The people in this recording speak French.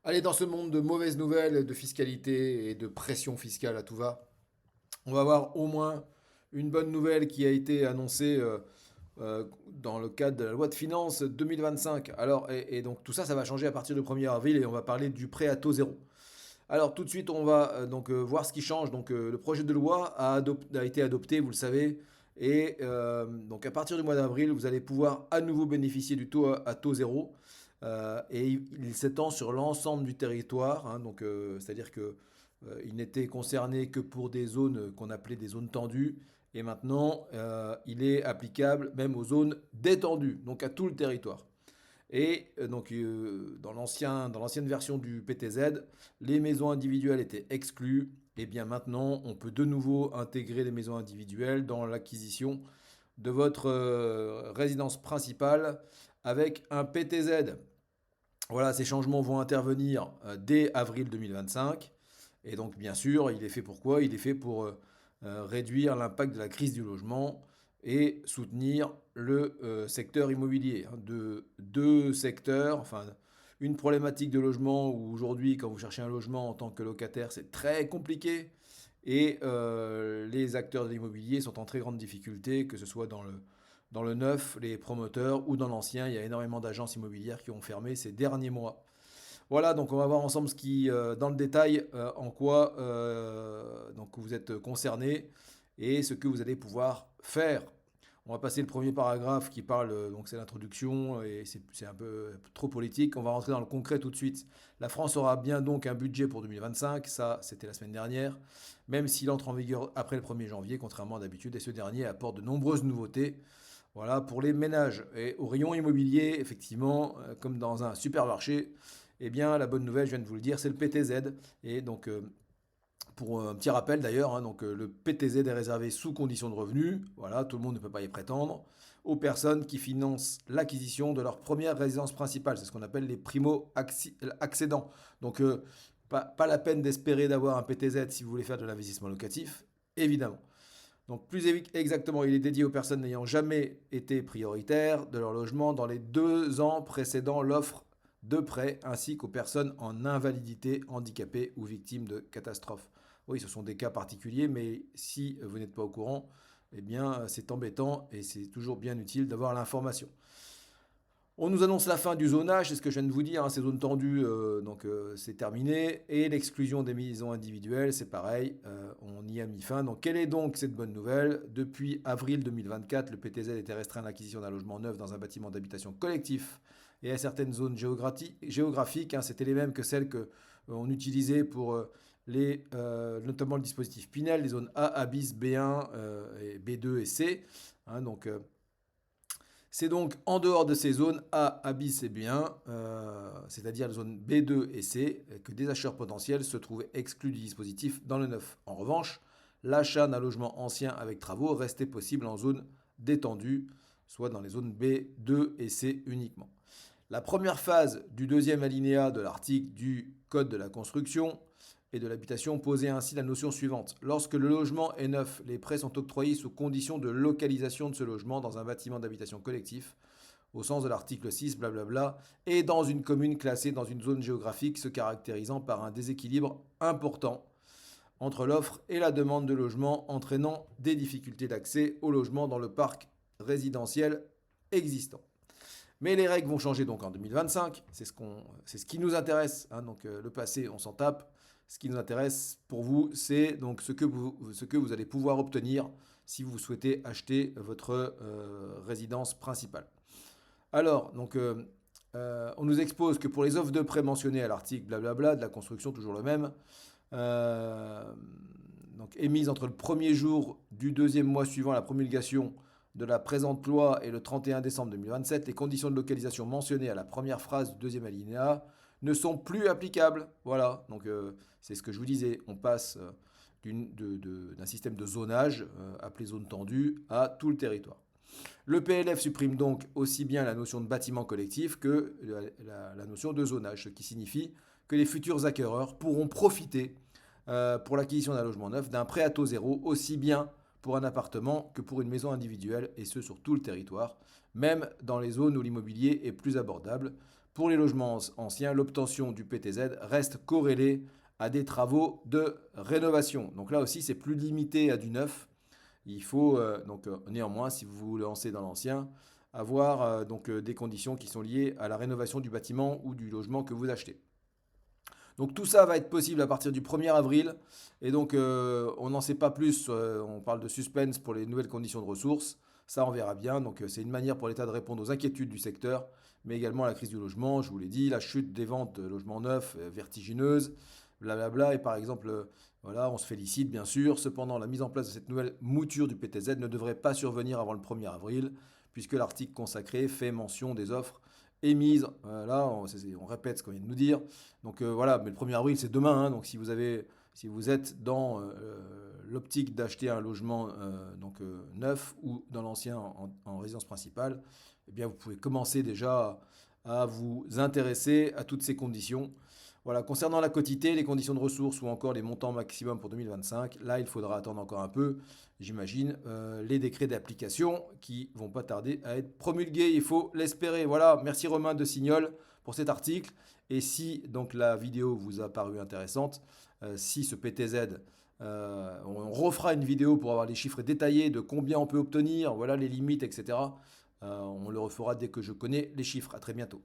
Allez, dans ce monde de mauvaises nouvelles, de fiscalité et de pression fiscale à tout va, on va avoir au moins une bonne nouvelle qui a été annoncée dans le cadre de la loi de finances 2025. Alors, et donc tout ça, ça va changer à partir du 1er avril et on va parler du prêt à taux zéro. Alors tout de suite, on va voir ce qui change. Donc le projet de loi a été adopté, vous le savez, et donc à partir du mois d'avril, vous allez pouvoir à nouveau bénéficier du taux à taux zéro. Et il s'étend sur l'ensemble du territoire, hein, donc c'est-à-dire que il n'était concerné que pour des zones qu'on appelait des zones tendues, et maintenant il est applicable même aux zones détendues, donc à tout le territoire. Et dans l'ancienne version du PTZ, les maisons individuelles étaient exclues. Et bien maintenant, on peut de nouveau intégrer les maisons individuelles dans l'acquisition de votre résidence principale avec un PTZ. Voilà, ces changements vont intervenir dès avril 2025. Et donc, bien sûr, il est fait pour quoi? Il est fait pour réduire l'impact de la crise du logement et soutenir le secteur immobilier, hein, de deux secteurs, enfin, une problématique de logement où aujourd'hui, quand vous cherchez un logement en tant que locataire, c'est très compliqué. Et les acteurs de l'immobilier sont en très grande difficulté, que ce soit dans le neuf, les promoteurs, ou dans l'ancien. Il y a énormément d'agences immobilières qui ont fermé ces derniers mois. Voilà, donc on va voir ensemble dans le détail en quoi donc vous êtes concerné et ce que vous allez pouvoir faire. On va passer le premier paragraphe qui parle, donc c'est l'introduction et c'est un peu trop politique. On va rentrer dans le concret tout de suite. La France aura bien donc un budget pour 2025, ça c'était la semaine dernière, même s'il entre en vigueur après le 1er janvier, contrairement à d'habitude, et ce dernier apporte de nombreuses nouveautés. Voilà, pour les ménages. Et au rayon immobilier, effectivement, comme dans un supermarché, eh bien, la bonne nouvelle, je viens de vous le dire, c'est le PTZ. Et donc, pour un petit rappel d'ailleurs, hein, le PTZ est réservé sous condition de revenus. Voilà, tout le monde ne peut pas y prétendre. Aux personnes qui financent l'acquisition de leur première résidence principale. C'est ce qu'on appelle les primo-accédants. Donc, pas la peine d'espérer d'avoir un PTZ si vous voulez faire de l'investissement locatif, évidemment. Donc plus exactement, il est dédié aux personnes n'ayant jamais été prioritaires de leur logement dans les 2 ans précédant l'offre de prêt, ainsi qu'aux personnes en invalidité, handicapées ou victimes de catastrophes. Oui, ce sont des cas particuliers, mais si vous n'êtes pas au courant, eh bien c'est embêtant et c'est toujours bien utile d'avoir l'information. On nous annonce la fin du zonage, c'est ce que je viens de vous dire, hein, ces zones tendues, c'est terminé. Et l'exclusion des maisons individuelles, c'est pareil, on y a mis fin. Donc quelle est donc cette bonne nouvelle? Depuis avril 2024, le PTZ était restreint à l'acquisition d'un logement neuf dans un bâtiment d'habitation collectif et à certaines zones géographiques, hein, c'était les mêmes que celles que on utilisait pour notamment le dispositif Pinel, les zones A bis, B1, et B2 et C. Hein, c'est donc en dehors de ces zones A bis et B1, c'est-à-dire les zones B2 et C, que des acheteurs potentiels se trouvaient exclus du dispositif dans le neuf. En revanche, l'achat d'un logement ancien avec travaux restait possible en zone détendue, soit dans les zones B, 2 et C uniquement. La première phase du deuxième alinéa de l'article du Code de la construction et de l'habitation posait ainsi la notion suivante. Lorsque le logement est neuf, les prêts sont octroyés sous condition de localisation de ce logement dans un bâtiment d'habitation collectif, au sens de l'article 6, blablabla, et dans une commune classée dans une zone géographique se caractérisant par un déséquilibre important entre l'offre et la demande de logement, entraînant des difficultés d'accès au logement dans le parc résidentiel existant. Mais les règles vont changer donc en 2025, c'est ce qui nous intéresse, hein, donc le passé on s'en tape. Ce qui nous intéresse pour vous, c'est donc ce que vous allez pouvoir obtenir si vous souhaitez acheter votre résidence principale. Alors, on nous expose que pour les offres de prêt mentionnées à l'article blablabla de la construction, toujours le même, euh, donc émises entre le premier jour du deuxième mois suivant la promulgation de la présente loi et le 31 décembre 2027, les conditions de localisation mentionnées à la première phrase du deuxième alinéa ne sont plus applicables. Voilà, c'est ce que je vous disais, on passe d'un système de zonage appelé zone tendue à tout le territoire. Le PLF supprime donc aussi bien la notion de bâtiment collectif que la notion de zonage, ce qui signifie que les futurs acquéreurs pourront profiter, pour l'acquisition d'un logement neuf, d'un prêt à taux zéro, aussi bien pour un appartement que pour une maison individuelle, et ce sur tout le territoire, même dans les zones où l'immobilier est plus abordable. Pour les logements anciens, l'obtention du PTZ reste corrélée à des travaux de rénovation. Donc là aussi, c'est plus limité à du neuf. Il faut néanmoins, si vous vous lancez dans l'ancien, avoir des conditions qui sont liées à la rénovation du bâtiment ou du logement que vous achetez. Donc tout ça va être possible à partir du 1er avril. Et donc on n'en sait pas plus. On parle de suspense pour les nouvelles conditions de ressources. Ça, on verra bien. Donc c'est une manière pour l'État de répondre aux inquiétudes du secteur, mais également à la crise du logement. Je vous l'ai dit, la chute des ventes de logements neufs vertigineuse, blablabla. Et par exemple, voilà, on se félicite bien sûr. Cependant, la mise en place de cette nouvelle mouture du PTZ ne devrait pas survenir avant le 1er avril, puisque l'article consacré fait mention des offres émises. Là, on répète ce qu'on vient de nous dire. Donc voilà, mais le 1er avril, c'est demain. Hein. Donc si vous êtes dans l'optique d'acheter un logement neuf ou dans l'ancien en résidence principale, eh bien vous pouvez commencer déjà à vous intéresser à toutes ces conditions. Voilà, concernant la quotité, les conditions de ressources ou encore les montants maximum pour 2025, là il faudra attendre encore un peu, j'imagine, les décrets d'application qui vont pas tarder à être promulgués, il faut l'espérer. Voilà, merci Romain de Signol pour cet article. Et si donc la vidéo vous a paru intéressante, si ce PTZ, on refera une vidéo pour avoir les chiffres détaillés de combien on peut obtenir, voilà les limites, etc. On le refera dès que je connais les chiffres. À très bientôt.